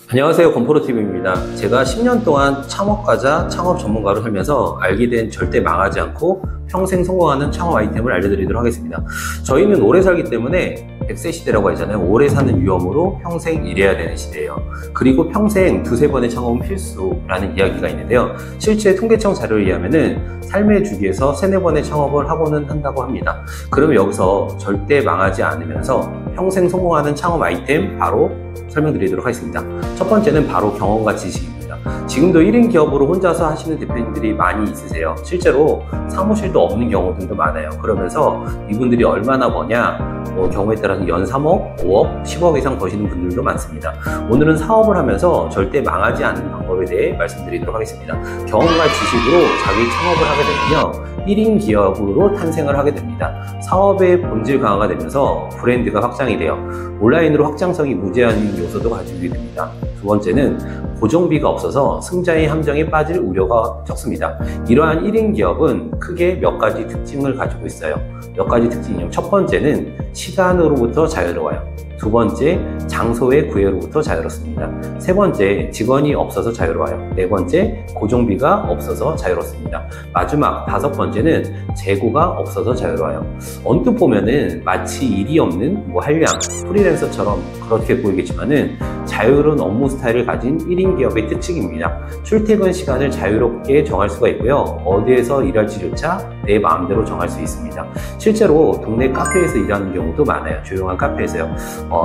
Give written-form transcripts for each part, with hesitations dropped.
안녕하세요, 건프로TV입니다. 제가 10년 동안 창업가자, 창업 전문가로 살면서 알게 된 절대 망하지 않고 평생 성공하는 창업 아이템을 알려드리도록 하겠습니다. 저희는 오래 살기 때문에 100세 시대라고 하잖아요. 오래 사는 위험으로 평생 일해야 되는 시대예요. 그리고 평생 두세 번의 창업은 필수라는 이야기가 있는데요. 실제 통계청 자료에 의하면은 삶의 주기에서 세네 번의 창업을 하고는 한다고 합니다. 그러면 여기서 절대 망하지 않으면서 평생 성공하는 창업 아이템 바로 설명드리도록 하겠습니다. 첫 번째는 바로 경험과 지식입니다. 지금도 1인 기업으로 혼자서 하시는 대표님들이 많이 있으세요. 실제로 사무실도 없는 경우들도 많아요. 그러면서 이분들이 얼마나 버냐, 경우에 따라서 연 3억, 5억, 10억 이상 버시는 분들도 많습니다. 오늘은 사업을 하면서 절대 망하지 않는 방법에 대해 말씀드리도록 하겠습니다. 경험과 지식으로 자기 창업을 하게 되면요, 1인 기업으로 탄생을 하게 됩니다. 사업의 본질 강화가 되면서 브랜드가 확장이 돼요. 온라인으로 확장성이 무제한인 요소도 가지게 됩니다. 두 번째는 고정비가 없어서 승자의 함정에 빠질 우려가 적습니다. 이러한 1인 기업은 크게 몇 가지 특징을 가지고 있어요. 몇 가지 특징이요. 첫 번째는 시간으로부터 자유로워요. 두 번째, 장소의 구애로부터 자유롭습니다. 세 번째, 직원이 없어서 자유로워요. 네 번째, 고정비가 없어서 자유롭습니다. 마지막 다섯 번째는 재고가 없어서 자유로워요. 언뜻 보면은 마치 일이 없는 한량, 프리랜서처럼 그렇게 보이겠지만은 자유로운 업무 스타일을 가진 1인 기업의 특징입니다. 출퇴근 시간을 자유롭게 정할 수가 있고요. 어디에서 일할지조차 내 마음대로 정할 수 있습니다. 실제로 동네 카페에서 일하는 경우도 많아요. 조용한 카페에서요.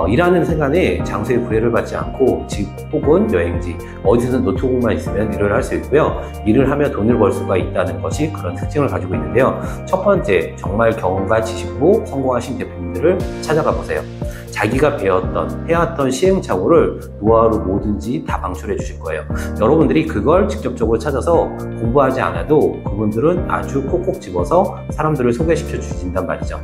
일하는 시간에 장소의 구애를 받지 않고 집 혹은 여행지, 어디서든 노트북만 있으면 일을 할 수 있고요. 일을 하며 돈을 벌 수가 있다는 것이 그런 특징을 가지고 있는데요. 첫 번째, 정말 경험과 지식으로 성공하신 대표님들을 찾아가 보세요. 자기가 배웠던, 해왔던 시행착오를 노하우로 뭐든지 다 방출해 주실 거예요. 여러분들이 그걸 직접적으로 찾아서 공부하지 않아도 그분들은 아주 콕콕 집어서 사람들을 소개시켜 주신단 말이죠.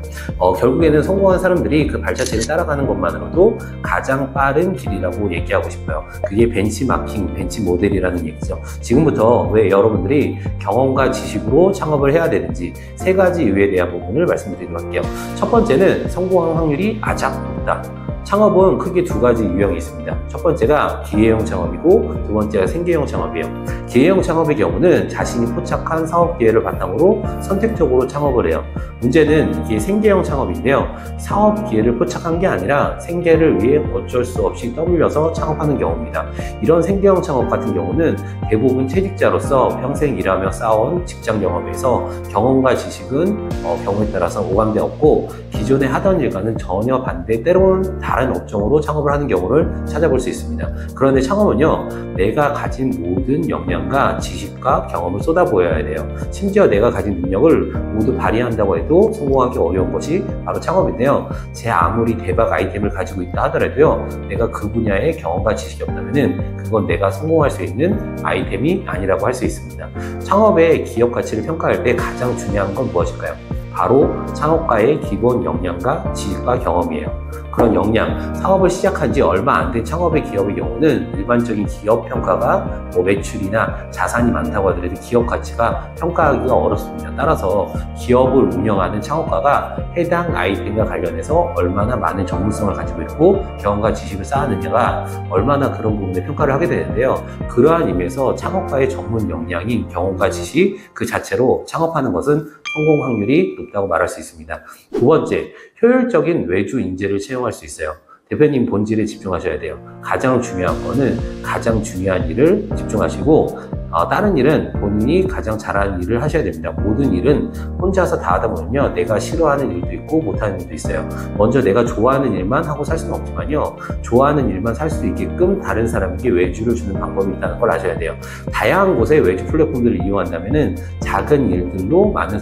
결국에는 성공한 사람들이 그 발자취를 따라가는 것만으로도 가장 빠른 길이라고 얘기하고 싶어요. 그게 벤치마킹, 벤치 모델이라는 얘기죠. 지금부터 왜 여러분들이 경험과 지식으로 창업을 해야 되는지 세 가지 이유에 대한 부분을 말씀드리도록 할게요. 첫 번째는 성공할 확률이 아작 높다. 창업은 크게 두 가지 유형이 있습니다. 첫 번째가 기회형 창업이고 두 번째가 생계형 창업이에요. 기회형 창업의 경우는 자신이 포착한 사업 기회를 바탕으로 선택적으로 창업을 해요. 문제는 이게 생계형 창업인데요. 사업 기회를 포착한 게 아니라 생계를 위해 어쩔 수 없이 떠밀려서 창업하는 경우입니다. 이런 생계형 창업 같은 경우는 대부분 퇴직자로서 평생 일하며 쌓아온 직장 경험에서 경험과 지식은 경우에 따라서 오감돼 없고 기존에 하던 일과는 전혀 반대, 때로는 다른 업종으로 창업을 하는 경우를 찾아볼 수 있습니다. 그런데 창업은요, 내가 가진 모든 역량과 지식과 경험을 쏟아부어야 돼요. 심지어 내가 가진 능력을 모두 발휘한다고 해도 성공하기 어려운 것이 바로 창업인데요. 제 아무리 대박 아이템을 가지고 있다 하더라도요, 내가 그 분야의 경험과 지식이 없다면은 그건 내가 성공할 수 있는 아이템이 아니라고 할 수 있습니다. 창업의 기업 가치를 평가할 때 가장 중요한 건 무엇일까요? 바로 창업가의 기본 역량과 지식과 경험이에요. 그런 역량, 사업을 시작한 지 얼마 안 된 창업의 기업의 경우는 일반적인 기업 평가가 매출이나 자산이 많다고 하더라도 기업 가치가 평가하기가 어렵습니다. 따라서 기업을 운영하는 창업가가 해당 아이템과 관련해서 얼마나 많은 전문성을 가지고 있고 경험과 지식을 쌓았느냐가 얼마나 그런 부분에 평가를 하게 되는데요. 그러한 의미에서 창업가의 전문 역량인 경험과 지식 그 자체로 창업하는 것은 성공 확률이 높다고 말할 수 있습니다. 두 번째, 효율적인 외주 인재를 채용할 수 있어요. 대표님 본질에 집중하셔야 돼요. 가장 중요한 거는 가장 중요한 일을 집중하시고 다른 일은 본인이 가장 잘하는 일을 하셔야 됩니다. 모든 일은 혼자서 다 하다 보면요, 내가 싫어하는 일도 있고 못하는 일도 있어요. 먼저 내가 좋아하는 일만 하고 살 수는 없지만요, 좋아하는 일만 살 수 있게끔 다른 사람에게 외주를 주는 방법이 있다는 걸 아셔야 돼요. 다양한 곳에 외주 플랫폼들을 이용한다면은 작은 일들로 많은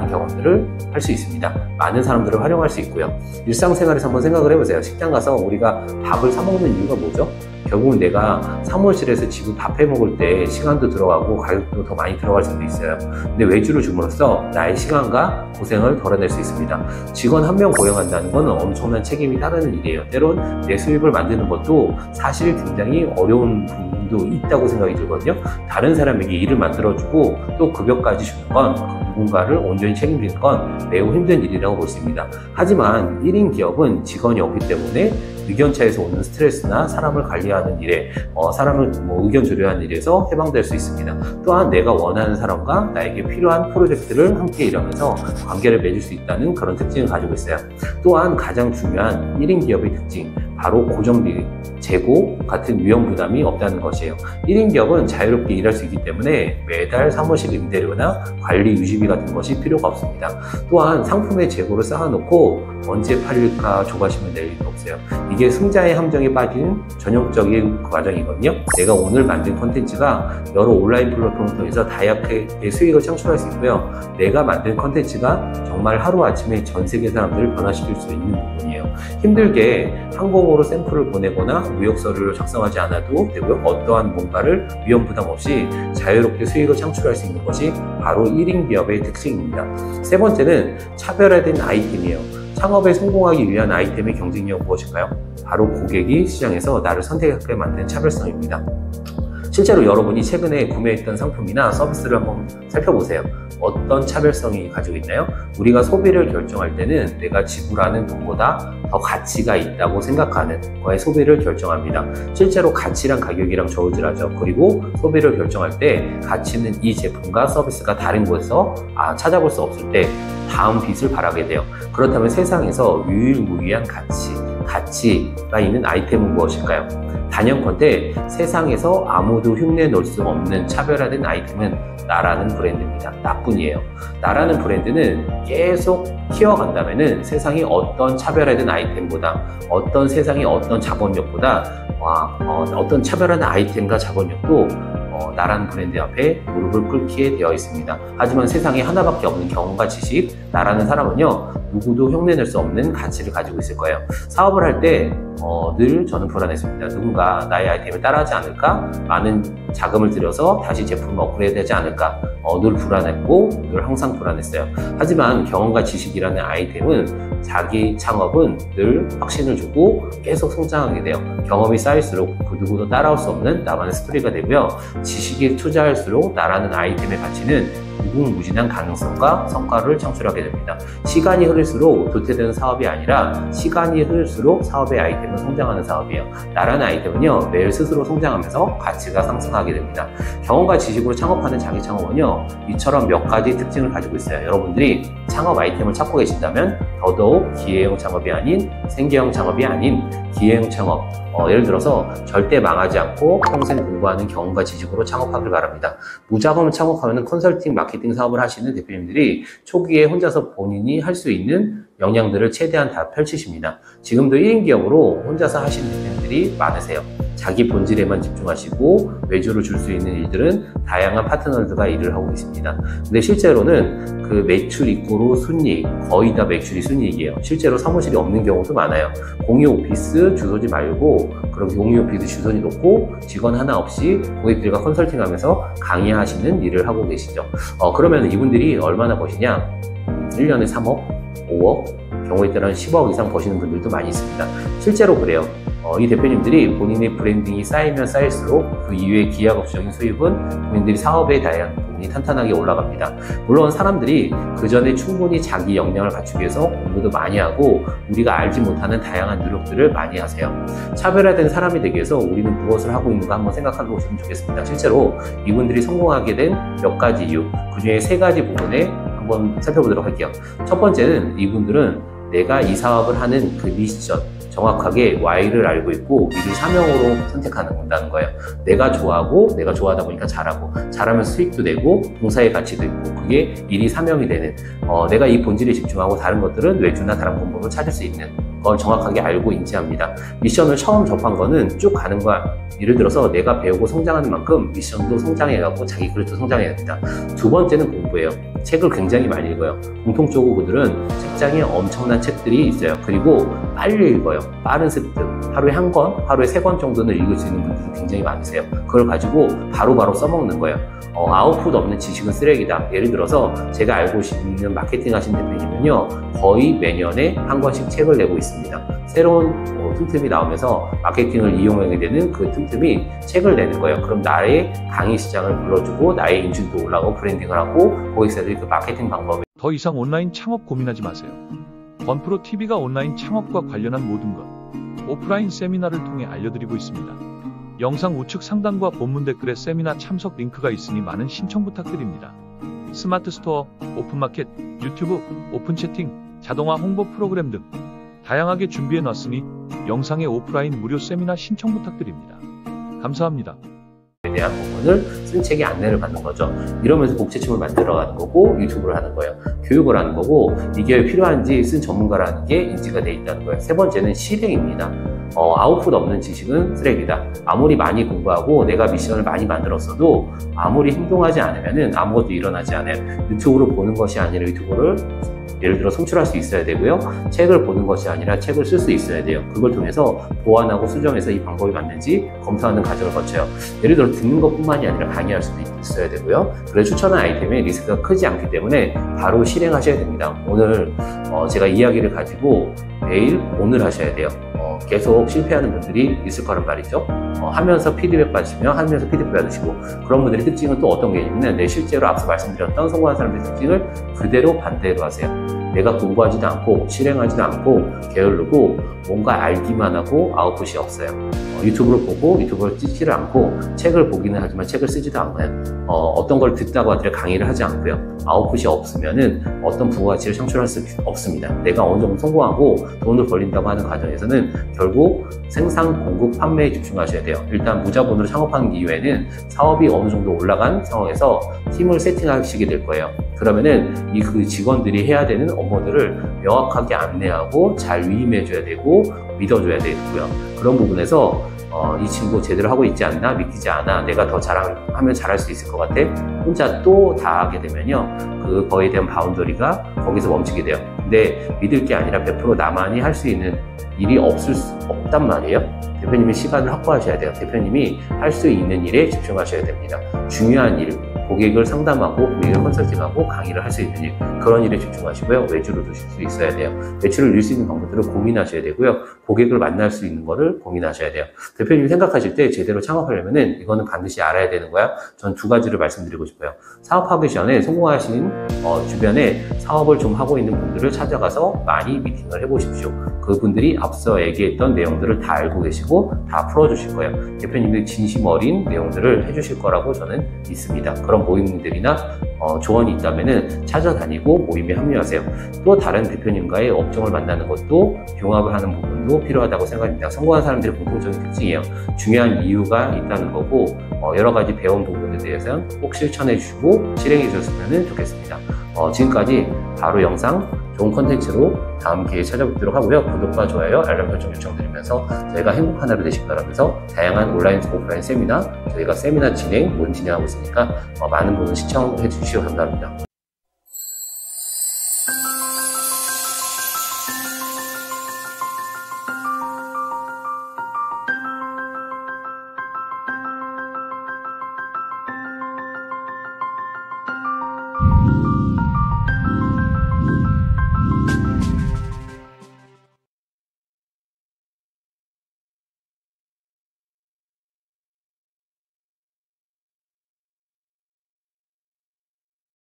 경험들을 할 수 있습니다. 많은 사람들을 활용할 수 있고요. 일상생활에서 한번 생각을 해보세요. 식당 가서 우리가 밥을 사 먹는 이유가 뭐죠? 결국은 내가 사무실에서 집을 밥 해 먹을 때 시간도 들어가고 가격도 더 많이 들어갈 수도 있어요. 근데 외주를 줌으로써 나의 시간과 고생을 덜어낼 수 있습니다. 직원 한 명 고용한다는 건 엄청난 책임이 따르는 일이에요. 때론 내 수입을 만드는 것도 사실 굉장히 어려운 부분도 있다고 생각이 들거든요. 다른 사람에게 일을 만들어주고 또 급여까지 주는 건 누군가를 온전히 책임지는 건 매우 힘든 일이라고 볼 수 있습니다. 하지만 1인 기업은 직원이 없기 때문에 의견차에서 오는 스트레스나 사람을 관리하는 일에 사람을 의견 조율하는 일에서 해방될 수 있습니다. 또한 내가 원하는 사람과 나에게 필요한 프로젝트를 함께 일하면서 관계를 맺을 수 있다는 그런 특징을 가지고 있어요. 또한 가장 중요한 1인 기업의 특징, 바로 고정비, 재고 같은 위험 부담이 없다는 것이에요. 1인 기업은 자유롭게 일할 수 있기 때문에 매달 사무실 임대료나 관리 유지비 같은 것이 필요가 없습니다. 또한 상품의 재고를 쌓아놓고 언제 팔릴까 조바심을 낼 일도 없어요. 이게 승자의 함정에 빠진 전형적인 과정이거든요. 내가 오늘 만든 콘텐츠가 여러 온라인 플랫폼을 통해서 다양하게 수익을 창출할 수 있고요. 내가 만든 콘텐츠가 정말 하루아침에 전 세계 사람들을 변화시킬 수 있는 부분이에요. 힘들게 항공으로 샘플을 보내거나 무역 서류를 작성하지 않아도 되고요. 어떠한 뭔가를 위험 부담 없이 자유롭게 수익을 창출할 수 있는 것이 바로 1인 기업의 특징입니다. 세 번째는 차별화된 아이템이에요. 창업에 성공하기 위한 아이템의 경쟁력은 무엇일까요? 바로 고객이 시장에서 나를 선택하게 만든 차별성입니다. 실제로 여러분이 최근에 구매했던 상품이나 서비스를 한번 살펴보세요. 어떤 차별성이 가지고 있나요? 우리가 소비를 결정할 때는 내가 지불하는 돈보다 더 가치가 있다고 생각하는 거에 소비를 결정합니다. 실제로 가치랑 가격이랑 저울질하죠. 그리고 소비를 결정할 때 가치는 이 제품과 서비스가 다른 곳에서 찾아볼 수 없을 때 다음 빛을 발하게 돼요. 그렇다면 세상에서 유일무이한 가치가 있는 아이템은 무엇일까요? 단연컨대 세상에서 아무도 흉내 놓을 수 없는 차별화된 아이템은 나라는 브랜드입니다. 나뿐이에요. 나라는 브랜드는 계속 키워간다면은 세상이 어떤 차별화된 아이템보다 세상의 어떤 자본력보다 어떤 차별화된 아이템과 자본력도 나라는 브랜드 앞에 무릎을 꿇게 되어 있습니다. 하지만 세상에 하나밖에 없는 경험과 지식, 나라는 사람은요, 누구도 흉내낼 수 없는 가치를 가지고 있을 거예요. 사업을 할 때 늘 저는 불안했습니다. 누군가 나의 아이템을 따라하지 않을까? 많은 자금을 들여서 다시 제품을 업그레이드하지 않을까? 늘 불안했고 늘 항상 불안했어요. 하지만 경험과 지식이라는 아이템은 자기 창업은 늘 확신을 주고 계속 성장하게 돼요. 경험이 쌓일수록 그 누구도 따라올 수 없는 나만의 스토리가 되고요. 지식에 투자할수록 나라는 아이템의 가치는 무궁무진한 가능성과 성과를 창출하게 됩니다. 시간이 흐를수록 도태되는 사업이 아니라 시간이 흐를수록 사업의 아이템은 성장하는 사업이에요. 나라는 아이템은요, 매일 스스로 성장하면서 가치가 상승하게 됩니다. 경험과 지식으로 창업하는 자기 창업은요, 이처럼 몇 가지 특징을 가지고 있어요. 여러분들이 창업 아이템을 찾고 계신다면 더더욱 기회형 창업이 아닌 생계형 창업이 아닌 기회형 창업, 예를 들어서 절대 망하지 않고 평생 공부하는 경험과 지식으로 창업하길 바랍니다. 무자금 창업하면 컨설팅, 마케팅 사업을 하시는 대표님들이 초기에 혼자서 본인이 할 수 있는 역량들을 최대한 다 펼치십니다. 지금도 1인 기업으로 혼자서 하시는 대표님들이 많으세요. 자기 본질에만 집중하시고 외주를 줄 수 있는 일들은 다양한 파트너들과 일을 하고 있습니다. 근데 실제로는 그 매출 이꼬르 순이익, 거의 다 매출이 순이익이에요. 실제로 사무실이 없는 경우도 많아요. 공유 오피스 주소지 말고 그럼 공유 오피스 주소지 놓고 직원 하나 없이 고객들과 컨설팅하면서 강의하시는 일을 하고 계시죠. 그러면 이분들이 얼마나 버시냐? 1년에 3억, 5억, 경우에 따라 10억 이상 버시는 분들도 많이 있습니다. 실제로 그래요. 이 대표님들이 본인의 브랜딩이 쌓이면 쌓일수록 그 이후에 기하급수적인 수입은 본인들이 사업에 대한 부분이 탄탄하게 올라갑니다. 물론 사람들이 그 전에 충분히 자기 역량을 갖추기 위해서 공부도 많이 하고 우리가 알지 못하는 다양한 노력들을 많이 하세요. 차별화된 사람이 되기 위해서 우리는 무엇을 하고 있는가 한번 생각해 보시면 좋겠습니다. 실제로 이분들이 성공하게 된 몇 가지 이유, 그 중에 3가지 부분에 한번 살펴보도록 할게요. 첫 번째는 이분들은 내가 이 사업을 하는 그 미션, 정확하게 Y를 알고 있고 일을 사명으로 선택한다는 거예요. 내가 좋아하고 내가 좋아하다 보니까 잘하면 수익도 내고 봉사의 가치도 있고 그게 일이 사명이 되는 내가 이 본질에 집중하고 다른 것들은 외주나 다른 방법을 찾을 수 있는 걸 정확하게 알고 인지합니다. 미션을 처음 접한 거는 쭉 가는 거야. 예를 들어서 내가 배우고 성장하는 만큼 미션도 성장해가고 자기 그릇도 성장해야 됩니다. 두 번째는 공부예요. 책을 굉장히 많이 읽어요. 공통적으로 그들은 책장에 엄청난 책들이 있어요. 그리고 빨리 읽어요. 빠른 습득. 하루에 1권, 하루에 3권 정도는 읽을 수 있는 분들이 굉장히 많으세요. 그걸 가지고 바로바로 써먹는 거예요. 아웃풋 없는 지식은 쓰레기다. 예를 들어서 제가 알고 있는 마케팅 하시는 대표님은요, 거의 매년에 1권씩 책을 내고 있습니다. 새로운 틈틈이 나오면서 마케팅을 이용하게 되는 그 틈틈이 책을 내는 거예요. 그럼 나의 강의 시장을 불러주고 나의 인지도 올라가고 브랜딩을 하고 고객사들이 사람들이 그 마케팅 방법에 더 이상 온라인 창업 고민하지 마세요. 건프로 TV가 온라인 창업과 관련한 모든 것, 오프라인 세미나를 통해 알려드리고 있습니다. 영상 우측 상단과 본문 댓글에 세미나 참석 링크가 있으니 많은 신청 부탁드립니다. 스마트 스토어, 오픈마켓, 유튜브, 오픈 채팅, 자동화 홍보 프로그램 등 다양하게 준비해 놨으니 영상의 오프라인 무료 세미나 신청 부탁드립니다. 감사합니다. 대한 부분을 쓴 책이 안내를 받는 거죠. 이러면서 복제침을 만들어가는 거고 유튜브를 하는 거예요. 교육을 하는 거고 이게 왜 필요한지 쓴 전문가라는 게 인지가 돼 있다는 거예요. 세 번째는 실행입니다. 아웃풋 없는 지식은 쓰레기다. 아무리 많이 공부하고 내가 미션을 많이 만들었어도 아무리 행동하지 않으면 아무것도 일어나지 않아요. 유튜브로 보는 것이 아니라 유튜브를 예를 들어 송출할 수 있어야 되고요. 책을 보는 것이 아니라 책을 쓸 수 있어야 돼요. 그걸 통해서 보완하고 수정해서 이 방법이 맞는지 검사하는 과정을 거쳐요. 예를 들어 듣는 것뿐만이 아니라 강의할 수도 있어야 되고요. 그래서 추천한 아이템의 리스크가 크지 않기 때문에 바로 실행하셔야 됩니다. 오늘 제가 이야기를 가지고 내일 오늘 하셔야 돼요. 계속 실패하는 분들이 있을 거란 말이죠. 하면서 피드백 받으시면 하면서 피드백 받으시고 그런 분들의 특징은 또 어떤 게 있냐면 실제로 앞서 말씀드렸던 성공한 사람들의 특징을 그대로 반대로 하세요. 내가 공부하지도 않고 실행하지도 않고 게으르고 뭔가 알기만 하고 아웃풋이 없어요. 유튜브를 보고 유튜브를 찍지를 않고 책을 보기는 하지만 책을 쓰지도 않아요. 어떤 걸 듣다고 하더라도 강의를 하지 않고요. 아웃풋이 없으면은 어떤 부가가치를 창출할 수 없습니다. 내가 어느 정도 성공하고 돈을 벌린다고 하는 과정에서는 결국 생산, 공급, 판매에 집중하셔야 돼요. 일단 무자본으로 창업하는 이후에는 사업이 어느 정도 올라간 상황에서 팀을 세팅하시게 될 거예요. 그러면은 그 직원들이 해야 되는 업무들을 명확하게 안내하고 잘 위임해줘야 되고 믿어줘야 되고요. 그런 부분에서 이 친구 제대로 하고 있지 않나? 믿기지 않아? 내가 더 하면 잘할 수 있을 것 같아? 혼자 또 다 하게 되면요. 그거에 대한 바운더리가 거기서 멈추게 돼요. 근데 믿을 게 아니라 100% 나만이 할 수 있는 일이 없단 말이에요. 대표님이 시간을 확보하셔야 돼요. 대표님이 할 수 있는 일에 집중하셔야 됩니다. 중요한 일, 고객을 상담하고 고객을 컨설팅하고 강의를 할 수 있는 일, 그런 일에 집중하시고요. 외주를 두실 수 있어야 돼요. 매출을 늘릴 수 있는 방법들을 고민하셔야 되고요. 고객을 만날 수 있는 거를 고민하셔야 돼요. 대표님이 생각하실 때 제대로 창업하려면은 이거는 반드시 알아야 되는 거야. 전 두 가지를 말씀드리고 싶어요. 사업하기 전에 성공하신 주변에 사업을 좀 하고 있는 분들을 찾아가서 많이 미팅을 해보십시오. 그분들이 앞서 얘기했던 내용들을 다 알고 계시고 다 풀어주실 거예요. 대표님이 진심 어린 내용들을 해주실 거라고 저는 믿습니다. 그런 모임들이나 조언이 있다면은 찾아다니고 모임에 합류하세요. 또 다른 대표님과의 업종을 만나는 것도 융합을 하는 부분도 필요하다고 생각합니다. 성공한 사람들의 공통적인 특징이에요. 중요한 이유가 있다는 거고 여러 가지 배운 부분에 대해서는 꼭 실천해 주시고 실행해 주셨으면 좋겠습니다. 지금까지 바로 영상 좋은 컨텐츠로 다음 기회에 찾아뵙도록 하고요. 구독과 좋아요, 알람 설정 요청드리면서 저희가 행복한 하루 되시기 바라면서 다양한 온라인, 오프라인 세미나, 저희가 세미나 진행, 모임 진행하고 있으니까 많은 분들 시청해 주시기 감사합니다.